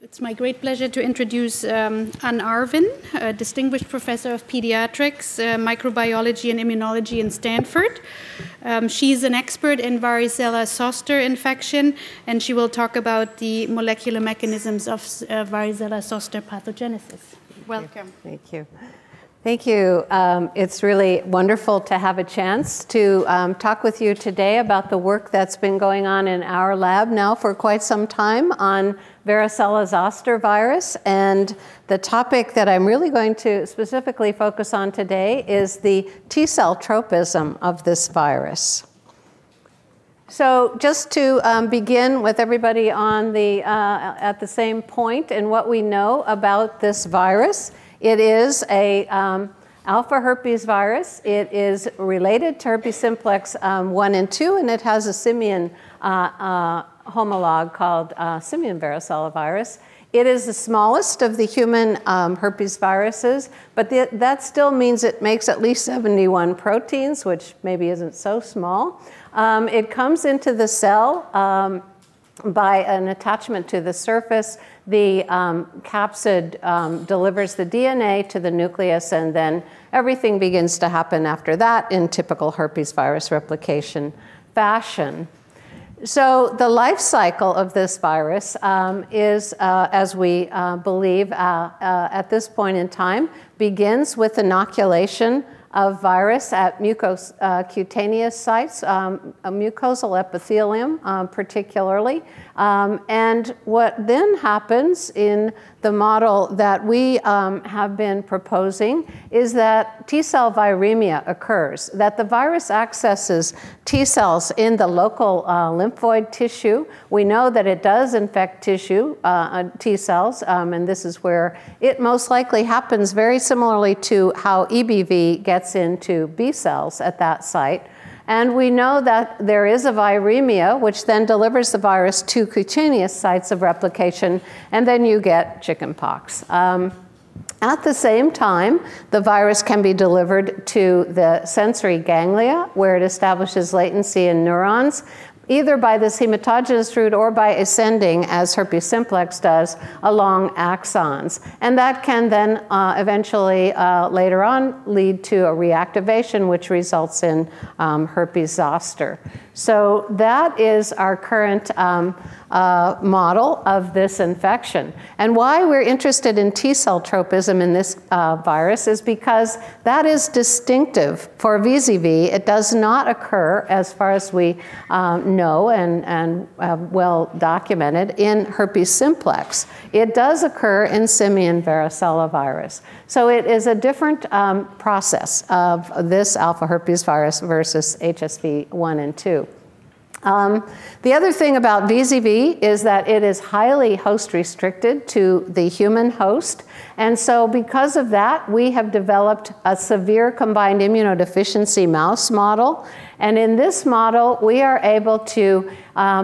It's my great pleasure to introduce Anne Arvin, a distinguished professor of pediatrics, microbiology and immunology in Stanford. She's an expert in varicella-zoster infection, and she will talk about the molecular mechanisms of varicella-zoster pathogenesis. Welcome. Thank you. Thank you. It's really wonderful to have a chance to talk with you today about the work that's been going on in our lab now for quite some time on varicella-zoster virus. And the topic that I'm really going to specifically focus on today is the T-cell tropism of this virus. So just to begin with everybody on at the same point in what we know about this virus, it is a alpha herpes virus. It is related to herpes simplex 1 and 2, and it has a simian homologue called simian varicella virus. It is the smallest of the human herpes viruses, but that still means it makes at least 71 proteins, which maybe isn't so small. It comes into the cell by an attachment to the surface. The capsid delivers the DNA to the nucleus, and then everything begins to happen after that in typical herpes virus replication fashion. So the life cycle of this virus is, as we believe at this point in time, begins with inoculation of virus at mucocutaneous sites, mucosal epithelium particularly. And what then happens in the model that we have been proposing is that T-cell viremia occurs, that the virus accesses T-cells in the local lymphoid tissue. We know that it does infect tissue, T-cells, and this is where it most likely happens very similarly to how EBV gets into B cells at that site. And we know that there is a viremia, which then delivers the virus to cutaneous sites of replication, and then you get chickenpox. At the same time, the virus can be delivered to the sensory ganglia, where it establishes latency in neurons, either by this hematogenous route or by ascending, as herpes simplex does, along axons. And that can then eventually, later on, lead to a reactivation, which results in herpes zoster. So that is our current model of this infection. And why we're interested in T-cell tropism in this virus is because that is distinctive for VZV. It does not occur, as far as we know and well documented, in herpes simplex. It does occur in simian varicella virus. So it is a different process of this alpha herpes virus versus HSV 1 and 2. The other thing about VZV is that it is highly host restricted to the human host. And so because of that, we have developed a severe combined immunodeficiency mouse model. And in this model, we are able to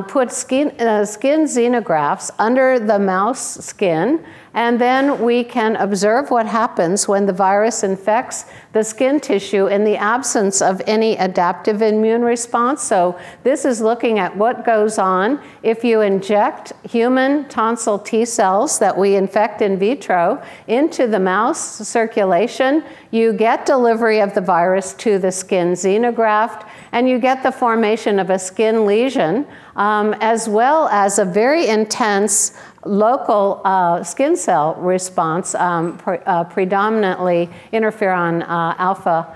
put skin xenografts under the mouse skin, and then we can observe what happens when the virus infects the skin tissue in the absence of any adaptive immune response. So this is looking at what goes on if you inject human tonsil T cells that we infect in vitro into the mouse circulation. You get delivery of the virus to the skin xenograft, and you get the formation of a skin lesion, as well as a very intense local skin cell response, predominantly interferon alpha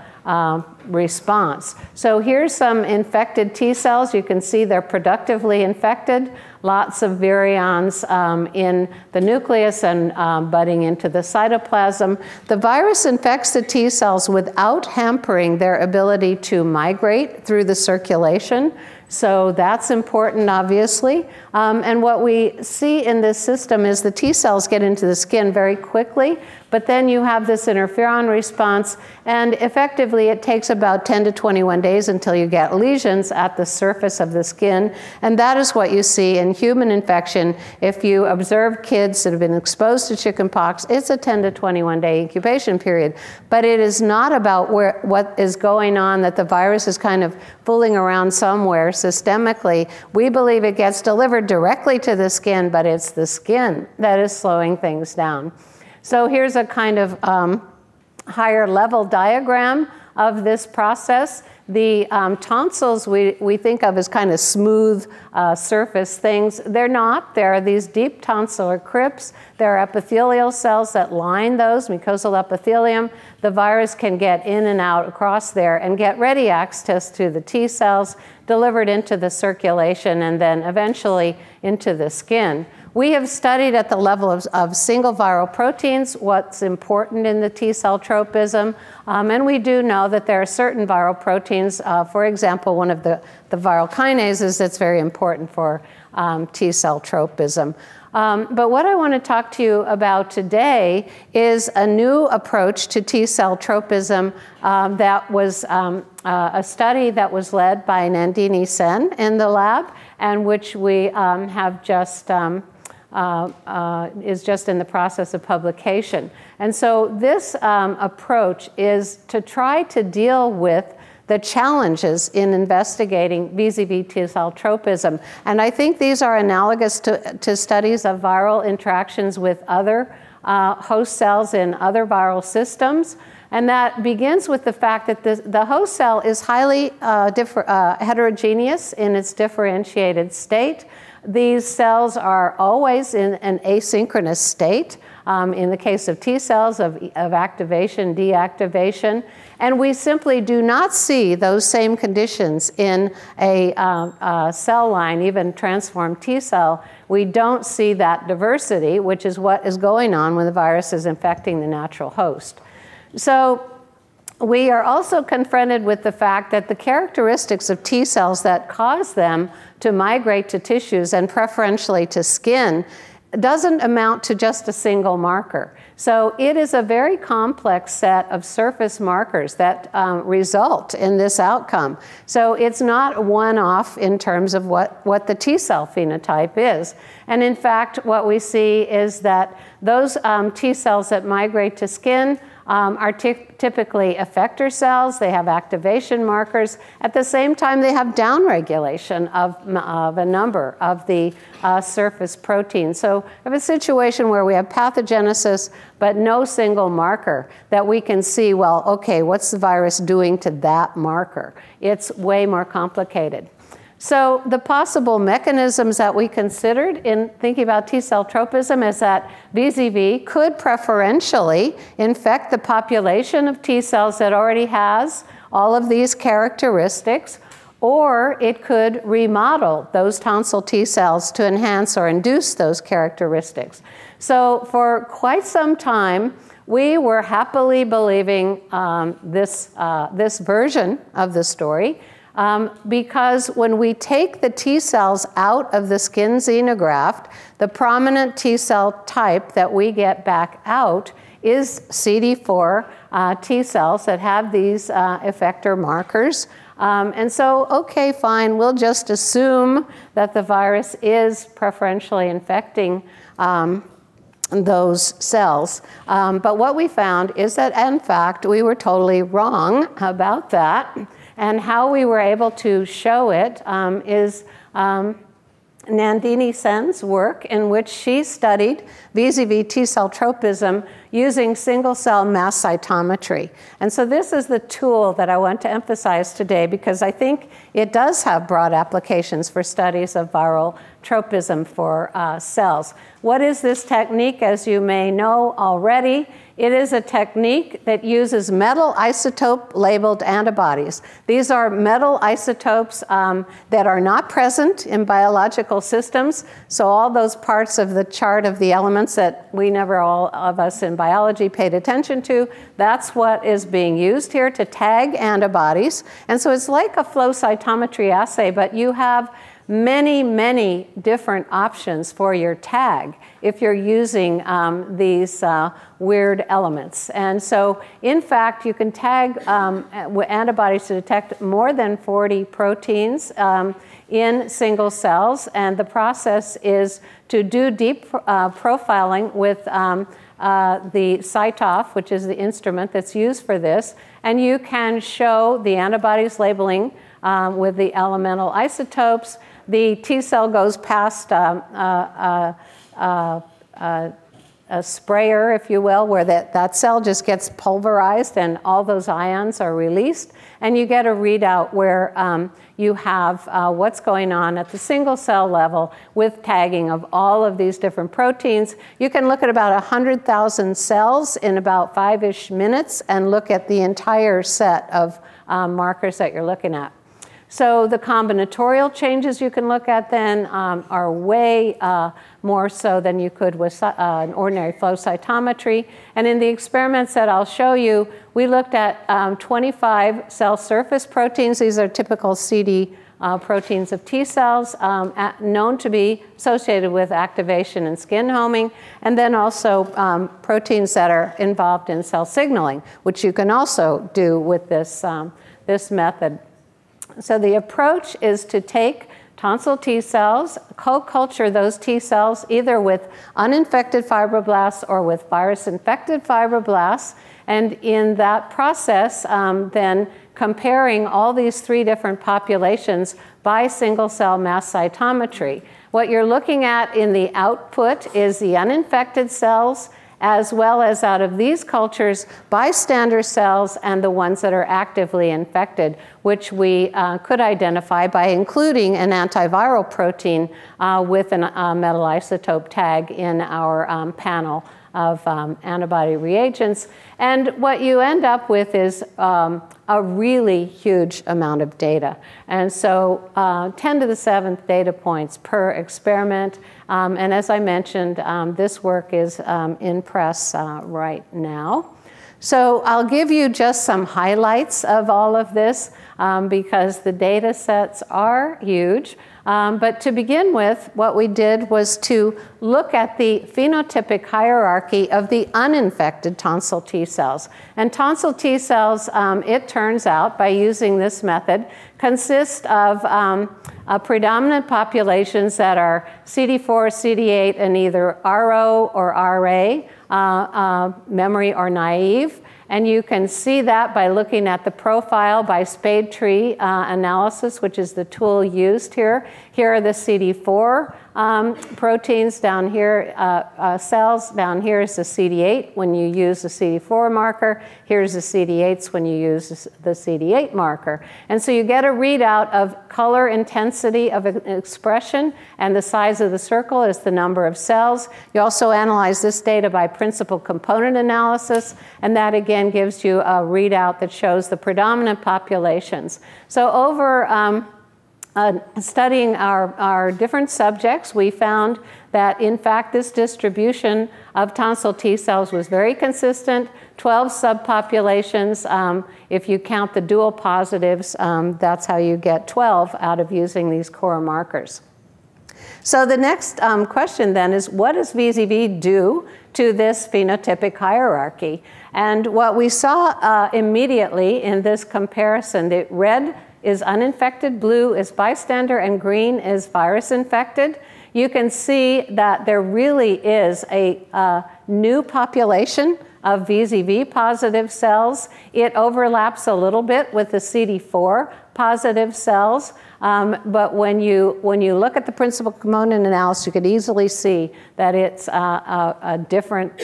response. So here's some infected T cells. You can see they're productively infected. Lots of virions in the nucleus and budding into the cytoplasm. The virus infects the T cells without hampering their ability to migrate through the circulation. So that's important, obviously. And what we see in this system is the T cells get into the skin very quickly, but then you have this interferon response, and effectively it takes about 10 to 21 days until you get lesions at the surface of the skin. And that is what you see in human infection. If you observe kids that have been exposed to chickenpox, it's a 10 to 21 day incubation period. But it is not about what is going on, that the virus is kind of fooling around somewhere systemically. We believe it gets delivered directly to the skin, but it's the skin that is slowing things down. So here's a kind of higher level diagram of this process. The tonsils we think of as kind of smooth surface things. They're not. There are these deep tonsillar crypts. There are epithelial cells that line those, mucosal epithelium. The virus can get in and out across there and get ready access to the T cells, delivered into the circulation, and then eventually into the skin. We have studied at the level of single viral proteins what's important in the T cell tropism, and we do know that there are certain viral proteins, for example, one of the viral kinases that's very important for T cell tropism. But what I want to talk to you about today is a new approach to T cell tropism that was a study that was led by Nandini Sen in the lab, and which we have just is just in the process of publication. And so this approach is to try to deal with the challenges in investigating vis-a-vis T cell tropism. And I think these are analogous to studies of viral interactions with other host cells in other viral systems. And that begins with the fact that the host cell is highly heterogeneous in its differentiated state. These cells are always in an asynchronous state. In the case of T cells, of activation, deactivation. And we simply do not see those same conditions in a cell line, even transformed T cell. We don't see that diversity, which is what is going on when the virus is infecting the natural host. So we are also confronted with the fact that the characteristics of T cells that cause them to migrate to tissues and preferentially to skin doesn't amount to just a single marker. So it is a very complex set of surface markers that result in this outcome. So it's not one-off in terms of what the T cell phenotype is. And in fact, what we see is that those T cells that migrate to skin are typically effector cells. They have activation markers. At the same time, they have downregulation of a number of the surface proteins. So we have a situation where we have pathogenesis, but no single marker that we can see, well, okay, what's the virus doing to that marker? It's way more complicated. So the possible mechanisms that we considered in thinking about T cell tropism is that VZV could preferentially infect the population of T cells that already has all of these characteristics, or it could remodel those tonsil T cells to enhance or induce those characteristics. So for quite some time, we were happily believing this version of the story. Because when we take the T cells out of the skin xenograft, the prominent T cell type that we get back out is CD4 T cells that have these effector markers. And so, okay, fine, we'll just assume that the virus is preferentially infecting those cells. But what we found is that, in fact, we were totally wrong about that. And how we were able to show it is Nandini Sen's work, in which she studied vis-a-vis T cell tropism using single-cell mass cytometry. And so this is the tool that I want to emphasize today, because I think it does have broad applications for studies of viral tropism for cells. What is this technique? As you may know already, it is a technique that uses metal isotope labeled antibodies. These are metal isotopes that are not present in biological systems. So all those parts of the chart of the elements that we never, all of us in biology, paid attention to, that's what is being used here to tag antibodies. And so it's like a flow cytometry assay, but you have many, many different options for your tag if you're using these weird elements. And so, in fact, you can tag antibodies to detect more than 40 proteins in single cells, and the process is to do deep profiling with the CyTOF, which is the instrument that's used for this, and you can show the antibodies labeling with the elemental isotopes. The T cell goes past a sprayer, if you will, where that cell just gets pulverized and all those ions are released. And you get a readout where you have what's going on at the single cell level with tagging of all of these different proteins. You can look at about 100,000 cells in about 5-ish minutes and look at the entire set of markers that you're looking at. So the combinatorial changes you can look at then are way more so than you could with an ordinary flow cytometry. And in the experiments that I'll show you, we looked at 25 cell surface proteins. These are typical CD proteins of T cells known to be associated with activation and skin homing, and then also proteins that are involved in cell signaling, which you can also do with this, this method. So the approach is to take tonsil T cells, co-culture those T cells either with uninfected fibroblasts or with virus-infected fibroblasts, and in that process, then comparing all these 3 different populations by single-cell mass cytometry. What you're looking at in the output is the uninfected cells, as well as out of these cultures, bystander cells and the ones that are actively infected, which we could identify by including an antiviral protein with a metal isotope tag in our panel of antibody reagents. And what you end up with is a really huge amount of data. And so 10 to the 7th data points per experiment. And as I mentioned, this work is in press right now. So I'll give you just some highlights of all of this because the data sets are huge. But to begin with, what we did was to look at the phenotypic hierarchy of the uninfected tonsil T cells. And tonsil T cells, it turns out, by using this method, consist of predominant populations that are CD4, CD8, and either RO or RA, memory or naive. And you can see that by looking at the profile by spade tree analysis, which is the tool used here. Here are the CD4 proteins down here, cells. Down here is the CD8 when you use the CD4 marker. Here's the CD8s when you use the CD8 marker. And so you get a readout of color intensity of expression, and the size of the circle is the number of cells. You also analyze this data by principal component analysis, and that again gives you a readout that shows the predominant populations. So over studying our different subjects, we found that in fact this distribution of tonsil T cells was very consistent, 12 subpopulations. If you count the dual positives, that's how you get 12 out of using these core markers. So the next question then is, what does VZV do to this phenotypic hierarchy? And what we saw immediately in this comparison, that red is uninfected, blue is bystander, and green is virus infected. You can see that there really is a new population of VZV positive cells. It overlaps a little bit with the CD4 positive cells, but when you look at the principal component analysis, you could easily see that it's a different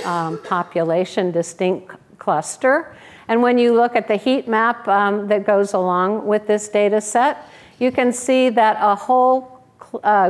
population, distinct cluster. And when you look at the heat map that goes along with this data set, you can see that a whole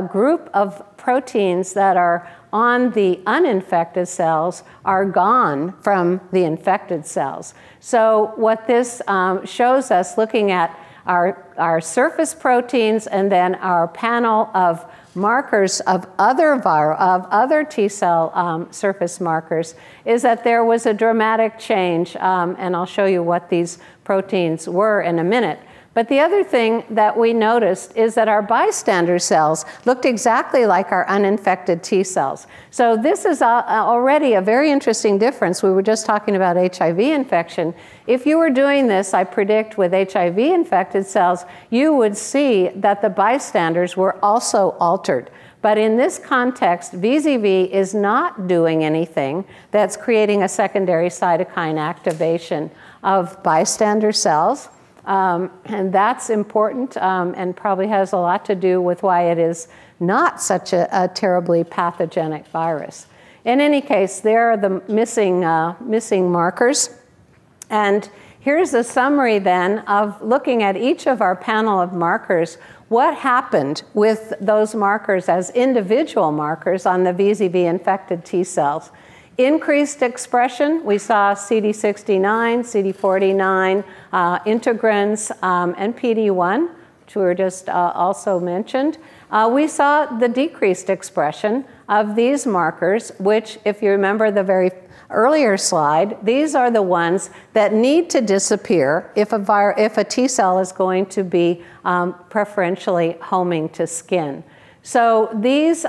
group of proteins that are on the uninfected cells are gone from the infected cells. So what this shows us, looking at our surface proteins and then our panel of markers of other T cell surface markers, is that there was a dramatic change, and I'll show you what these proteins were in a minute. But the other thing that we noticed is that our bystander cells looked exactly like our uninfected T cells. So this is already a very interesting difference. We were just talking about HIV infection. If you were doing this, I predict, with HIV infected cells, you would see that the bystanders were also altered. But in this context, VZV is not doing anything that's creating a secondary cytokine activation of bystander cells. And that's important and probably has a lot to do with why it is not such a terribly pathogenic virus. In any case, there are the missing markers. And here's a summary then of looking at each of our panel of markers, what happened with those markers as individual markers on the VZV infected T cells. Increased expression, we saw CD69, CD49, integrins, and PD1, which were just also mentioned. We saw the decreased expression of these markers, which, if you remember the very earlier slide, these are the ones that need to disappear if a T cell is going to be preferentially homing to skin. So these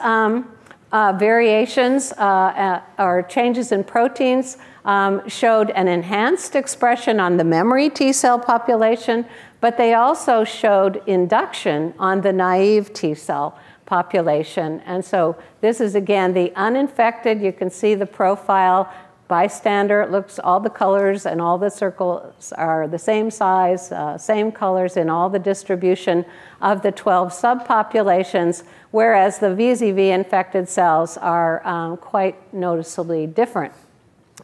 variations or changes in proteins showed an enhanced expression on the memory T cell population, but they also showed induction on the naive T cell population. And so this is, again, the uninfected. You can see the profile. Bystander, it looks, all the colors and all the circles are the same size, same colors in all the distribution of the 12 subpopulations, whereas the VZV infected cells are quite noticeably different.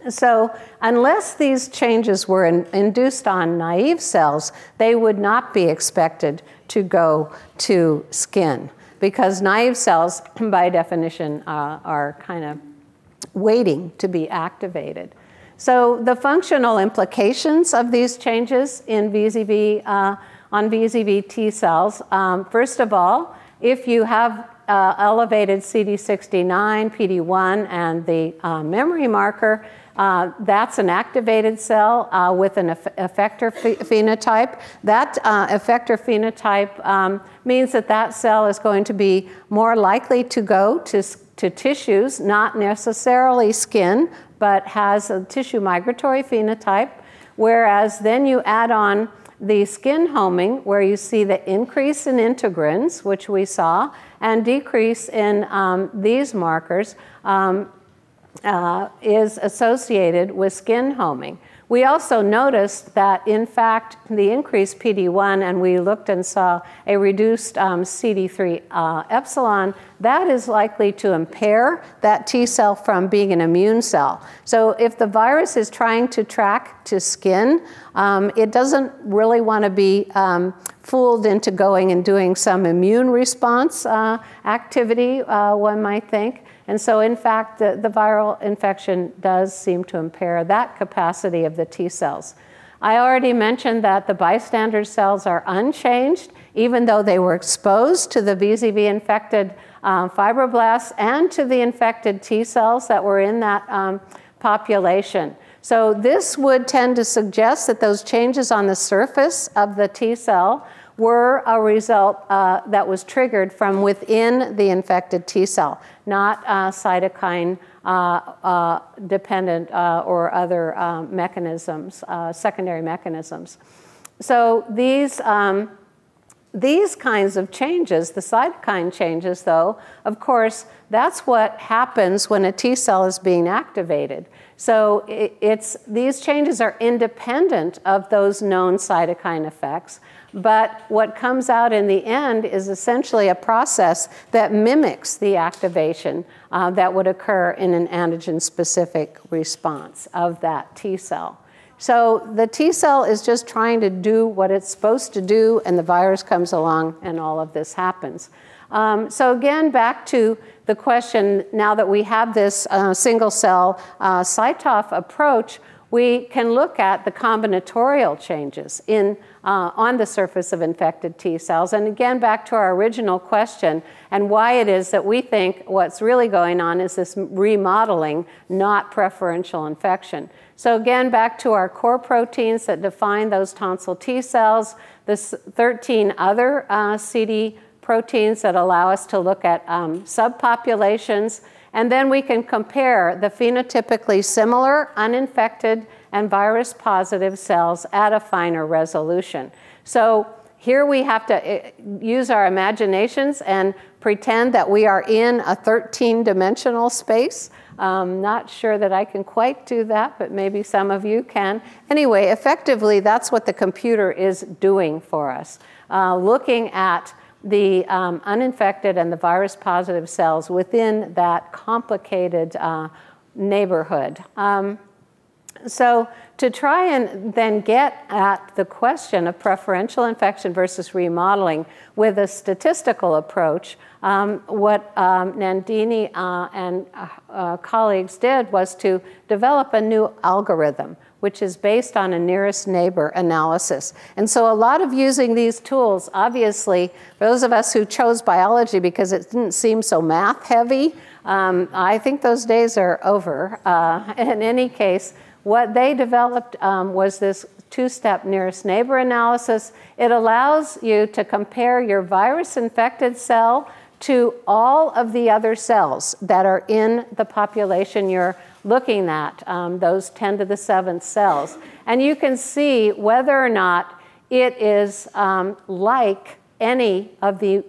So unless these changes were induced on naive cells, they would not be expected to go to skin, because naive cells, by definition, are kind of waiting to be activated. So the functional implications of these changes in VZV, on VZV T cells, first of all, if you have elevated CD69, PD1, and the memory marker, that's an activated cell with an effector phenotype. That effector phenotype means that that cell is going to be more likely to go to tissues, not necessarily skin, but has a tissue migratory phenotype, whereas then you add on the skin homing, where you see the increase in integrins, which we saw, and decrease in these markers is associated with skin homing. We also noticed that, in fact, the increased PD1, and we looked and saw a reduced CD3 epsilon, that is likely to impair that T cell from being an immune cell. So if the virus is trying to track to skin, it doesn't really want to be fooled into going and doing some immune response activity, one might think. And so, in fact, the viral infection does seem to impair that capacity of the T cells. I already mentioned that the bystander cells are unchanged, even though they were exposed to the VZV infected fibroblasts and to the infected T cells that were in that population. So this would tend to suggest that those changes on the surface of the T cell were a result that was triggered from within the infected T cell, not cytokine dependent or other mechanisms, secondary mechanisms. So these kinds of changes, the cytokine changes though, of course, that's what happens when a T cell is being activated. So these changes are independent of those known cytokine effects, but what comes out in the end is essentially a process that mimics the activation that would occur in an antigen-specific response of that T cell. So the T cell is just trying to do what it's supposed to do, and the virus comes along and all of this happens. So again, back to the question, now that we have this single cell CyTOF approach, we can look at the combinatorial changes on the surface of infected T cells. And again, back to our original question and why it is that we think what's really going on is this remodeling, not preferential infection. So again, back to our core proteins that define those tonsil T cells, the 13 other CD proteins that allow us to look at subpopulations, and then we can compare the phenotypically similar uninfected and virus-positive cells at a finer resolution. So here we have to use our imaginations and pretend that we are in a 13-dimensional space Not sure that I can quite do that, but maybe some of you can. Anyway, effectively, that's what the computer is doing for us, looking at the uninfected and the virus-positive cells within that complicated neighborhood. So to try and then get at the question of preferential infection versus remodeling with a statistical approach, what Nandini and colleagues did was to develop a new algorithm, which is based on a nearest neighbor analysis. And so a lot of using these tools, obviously, for those of us who chose biology because it didn't seem so math heavy, I think those days are over. In any case, what they developed was this two-step nearest neighbor analysis. It allows you to compare your virus-infected cell to all of the other cells that are in the population you're looking at, those 10 to the 7th cells. And you can see whether or not it is like any of the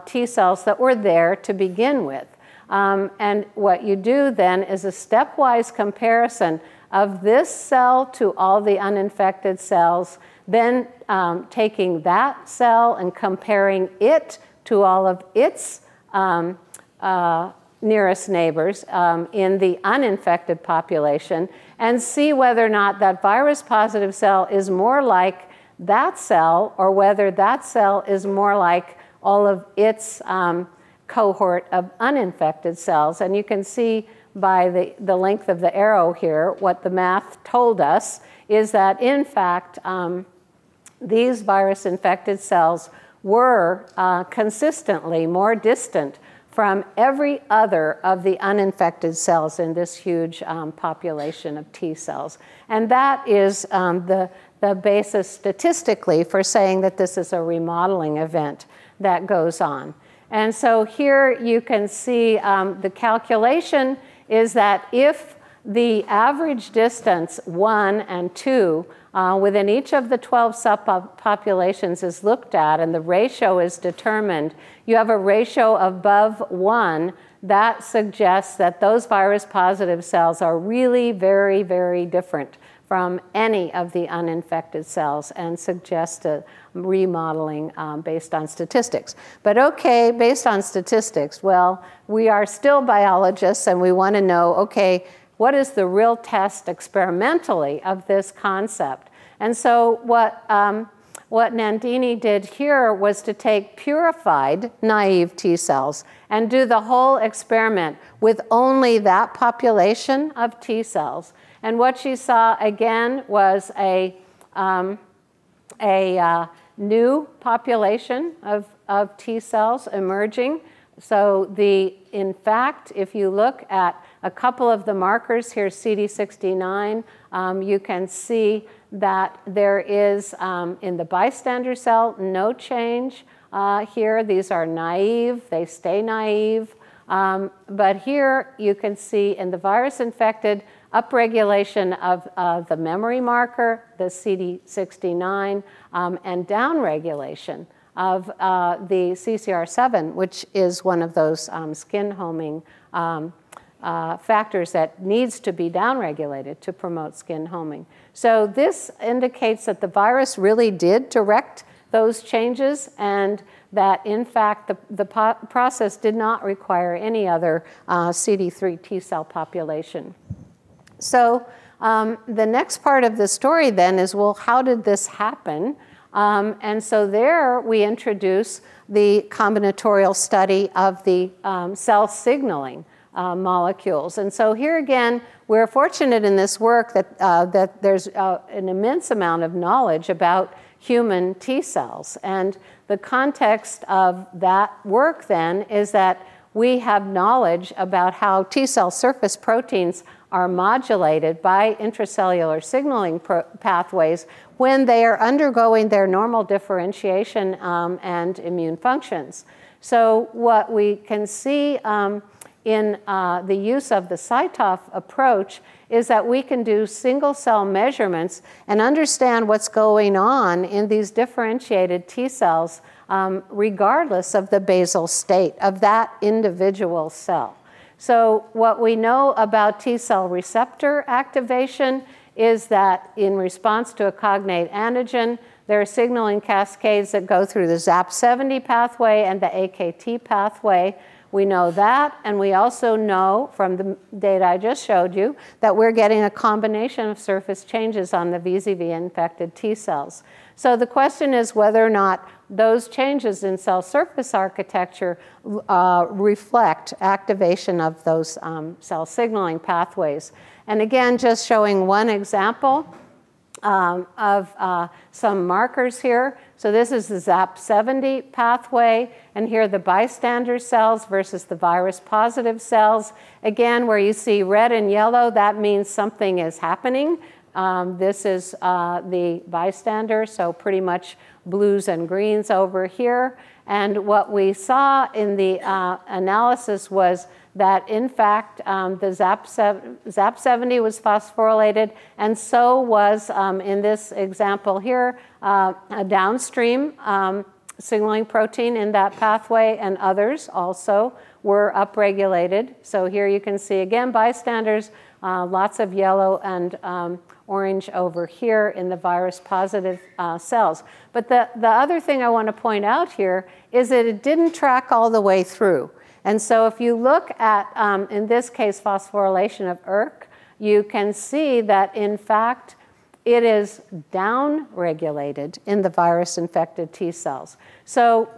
T cells that were there to begin with. And what you do then is a stepwise comparison of this cell to all the uninfected cells, then taking that cell and comparing it to all of its nearest neighbors in the uninfected population, and see whether or not that virus-positive cell is more like that cell, or whether that cell is more like all of its cohort of uninfected cells. And you can see by the length of the arrow here, what the math told us is that, in fact, these virus-infected cells were consistently more distant from every other of the uninfected cells in this huge population of T cells. And that is the basis statistically for saying that this is a remodeling event that goes on. And so here you can see the calculation is that if the average distance 1 and 2 within each of the 12 subpopulations is looked at and the ratio is determined, you have a ratio above 1, that suggests that those virus-positive cells are really very, very different from any of the uninfected cells and suggest a remodeling based on statistics. But okay, based on statistics, well, we are still biologists and we want to know, okay, what is the real test experimentally of this concept? And so what Nandini did here was to take purified naive T cells and do the whole experiment with only that population of T cells. And what she saw again was a new population of T cells emerging. So in fact, if you look at a couple of the markers here, CD69, you can see that there is, in the bystander cell, no change here. These are naive, they stay naive. But here you can see in the virus-infected, upregulation of the memory marker, the CD69, and downregulation of the CCR7, which is one of those skin homing factors that needs to be downregulated to promote skin homing. So this indicates that the virus really did direct those changes and that, in fact, the process did not require any other CD3 T cell population. So the next part of the story then is, well, how did this happen? And so there we introduce the combinatorial study of the cell signaling molecules. And so here again, we're fortunate in this work that there's an immense amount of knowledge about human T cells. And the context of that work then is that we have knowledge about how T cell surface proteins are modulated by intracellular signaling pathways when they are undergoing their normal differentiation and immune functions. So what we can see in the use of the CyTOF approach is that we can do single cell measurements and understand what's going on in these differentiated T cells regardless of the basal state of that individual cell. So what we know about T cell receptor activation is that in response to a cognate antigen, there are signaling cascades that go through the ZAP70 pathway and the AKT pathway. We know that, and we also know from the data I just showed you that we're getting a combination of surface changes on the VZV-infected T cells. So the question is whether or not those changes in cell surface architecture reflect activation of those cell signaling pathways. And again, just showing one example of some markers here. So this is the ZAP70 pathway, and here are the bystander cells versus the virus-positive cells. Again, where you see red and yellow, that means something is happening. This is the bystander, so pretty much blues and greens over here. And what we saw in the analysis was that, in fact, the ZAP70 was phosphorylated, and so was, in this example here, a downstream signaling protein in that pathway, and others also were upregulated. So here you can see, again, bystanders, lots of yellow and orange over here in the virus-positive cells. But the other thing I want to point out here is that it didn't track all the way through. And so if you look at, in this case, phosphorylation of ERK, you can see that, in fact, it is down-regulated in the virus-infected T cells. So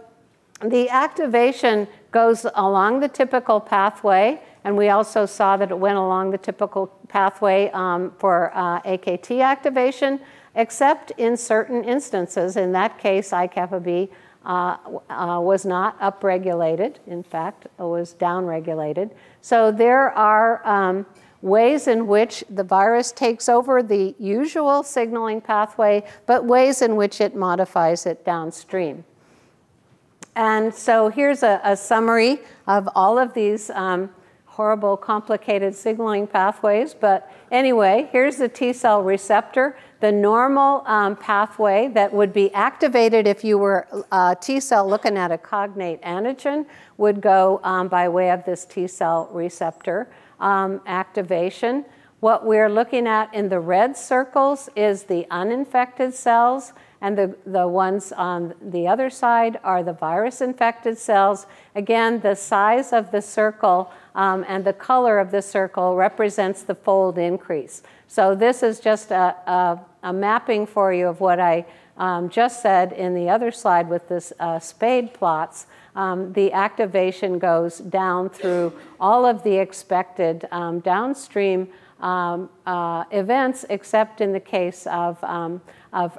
the activation goes along the typical pathway, and we also saw that it went along the typical pathway for AKT activation, except in certain instances. In that case, IKB was not upregulated. In fact, it was downregulated. So there are ways in which the virus takes over the usual signaling pathway, but ways in which it modifies it downstream. And so here's a summary of all of these horrible, complicated signaling pathways. But anyway, here's the T cell receptor, the normal pathway that would be activated if you were a T cell looking at a cognate antigen would go by way of this T cell receptor activation. What we're looking at in the red circles is the uninfected cells, and the ones on the other side are the virus-infected cells. Again, the size of the circle and the color of the circle represents the fold increase. So this is just a mapping for you of what I just said in the other slide with this spade plots. The activation goes down through all of the expected downstream events, except in the case of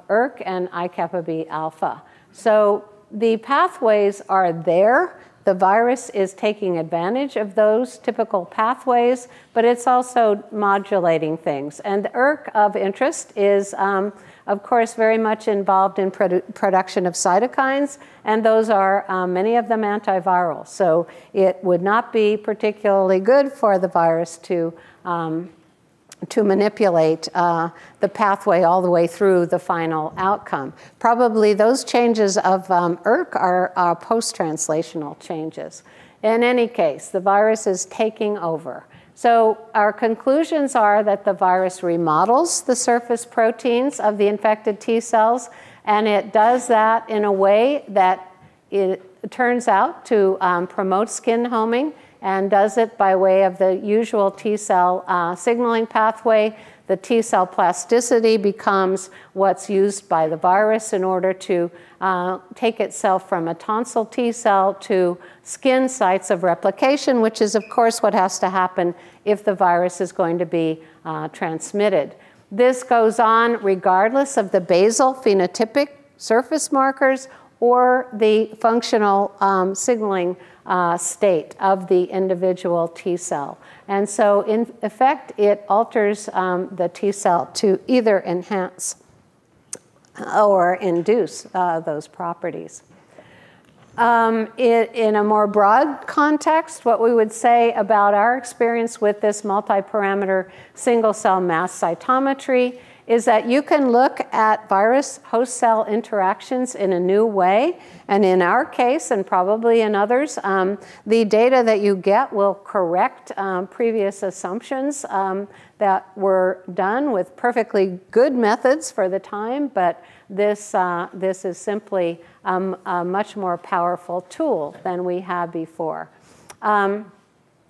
ERK and IKB alpha. So the pathways are there. The virus is taking advantage of those typical pathways, but it's also modulating things. And the ERK of interest is, of course, very much involved in production of cytokines, and those are, many of them, antiviral. So it would not be particularly good for the virus to manipulate the pathway all the way through the final outcome. Probably those changes of ERK are post-translational changes. In any case, the virus is taking over. So our conclusions are that the virus remodels the surface proteins of the infected T cells, and it does that in a way that it turns out to promote skin homing, and does it by way of the usual T cell signaling pathway. The T cell plasticity becomes what's used by the virus in order to take itself from a tonsil T cell to skin sites of replication, which is, of course, what has to happen if the virus is going to be transmitted. This goes on regardless of the basal phenotypic surface markers or the functional signaling state of the individual T cell. And so, in effect, it alters the T cell to either enhance or induce those properties. In a more broad context, what we would say about our experience with this multi-parameter single-cell mass cytometry is that you can look at virus-host cell interactions in a new way. And in our case, and probably in others, the data that you get will correct previous assumptions that were done with perfectly good methods for the time, but this is simply a much more powerful tool than we had before.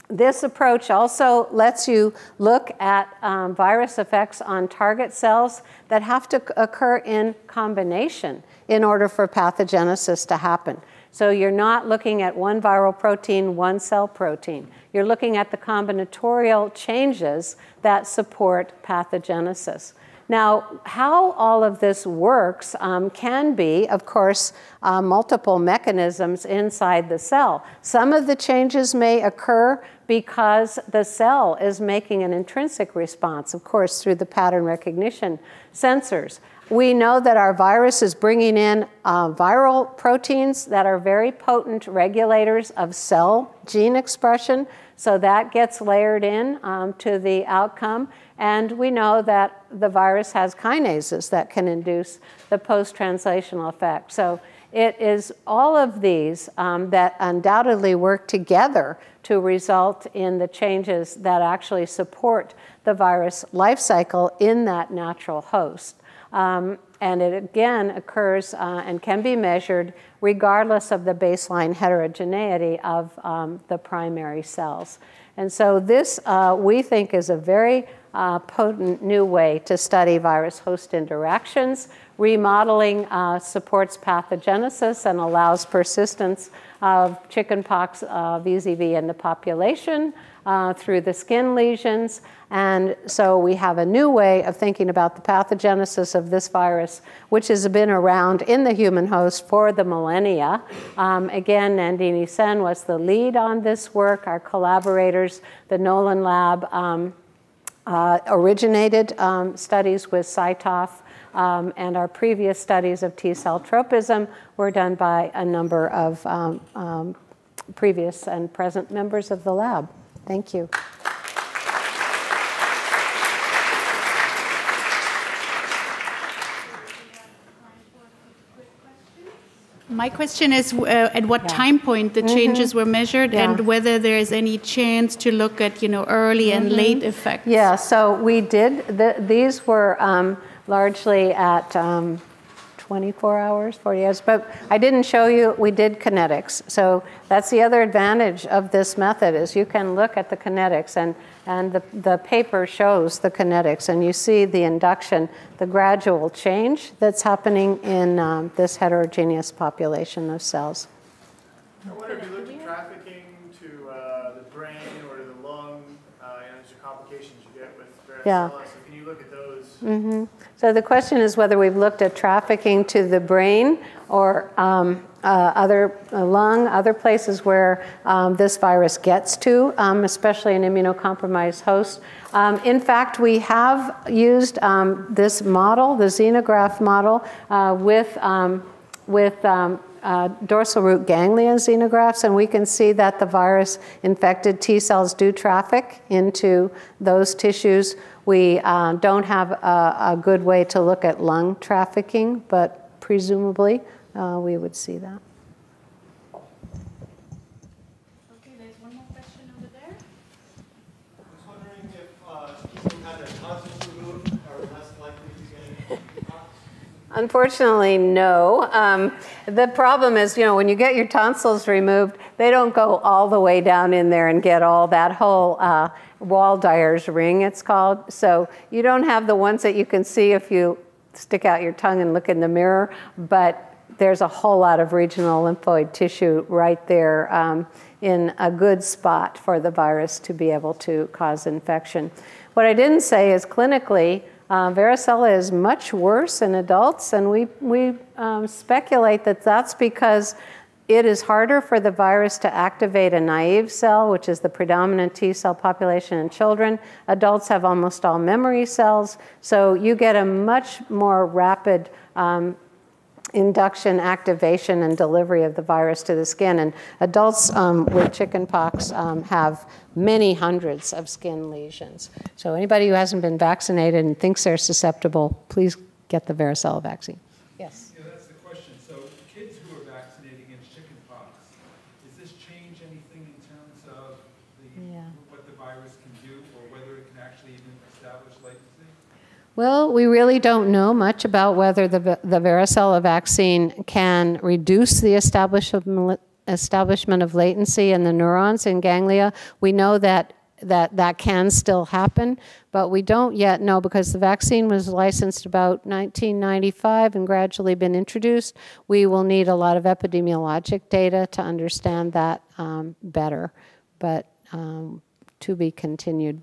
This approach also lets you look at virus effects on target cells that have to occur in combination in order for pathogenesis to happen. So you're not looking at one viral protein, one cell protein. You're looking at the combinatorial changes that support pathogenesis. Now, how all of this works can be, of course, multiple mechanisms inside the cell. Some of the changes may occur because the cell is making an intrinsic response, of course, through the pattern recognition sensors. We know that our virus is bringing in viral proteins that are very potent regulators of cell gene expression, so that gets layered in to the outcome. And we know that the virus has kinases that can induce the post-translational effect. So it is all of these that undoubtedly work together to result in the changes that actually support the virus life cycle in that natural host. And it again occurs and can be measured regardless of the baseline heterogeneity of the primary cells. And so this, we think, is a very potent new way to study virus-host interactions. Remodeling supports pathogenesis and allows persistence of chickenpox VZV in the population through the skin lesions. And so we have a new way of thinking about the pathogenesis of this virus, which has been around in the human host for the millennia. Again, Nandini Sen was the lead on this work. Our collaborators, the Nolan Lab, originated studies with CyTOF, and our previous studies of T-cell tropism were done by a number of previous and present members of the lab. Thank you. My question is at what time point the changes were measured and whether there is any chance to look at, early and late effects. Yeah, so we did. These were largely at 24 hours, 40 hours, but I didn't show you, we did kinetics. So that's the other advantage of this method is you can look at the kinetics and the paper shows the kinetics and you see the induction, the gradual change that's happening in this heterogeneous population of cells. I wonder if you looked at trafficking to the brain or to the lung, there's complications you get with varicella. So can you look at those? So the question is whether we've looked at trafficking to the brain or other lung, other places where this virus gets to, especially an immunocompromised host. In fact, we have used this model, the xenograft model, with dorsal root ganglion xenografts, and we can see that the virus-infected T cells do traffic into those tissues. We don't have a good way to look at lung trafficking, but presumably we would see that. Okay, there's one more question over there. I was wondering if people who had their tonsils removed are less likely to get chickenpox. Unfortunately, no. The problem is, when you get your tonsils removed, they don't go all the way down in there and get all that whole Waldeier's ring, it's called. So you don't have the ones that you can see if you stick out your tongue and look in the mirror, but there's a whole lot of regional lymphoid tissue right there in a good spot for the virus to be able to cause infection. What I didn't say is clinically, varicella is much worse in adults, and we speculate that that's because it is harder for the virus to activate a naive cell, which is the predominant T cell population in children. Adults have almost all memory cells, so you get a much more rapid induction, activation, and delivery of the virus to the skin. And adults with chickenpox have many hundreds of skin lesions. So anybody who hasn't been vaccinated and thinks they're susceptible, please get the varicella vaccine. Yes? Yeah, that's the question. So kids who are vaccinated against chickenpox, does this change anything in terms of what the virus can do, or whether it can actually even establish latency? Well, we really don't know much about whether the varicella vaccine can reduce the establishment of latency in the neurons in ganglia. We know that can still happen, but we don't yet know because the vaccine was licensed about 1995 and gradually been introduced. We will need a lot of epidemiologic data to understand that better, but to be continued.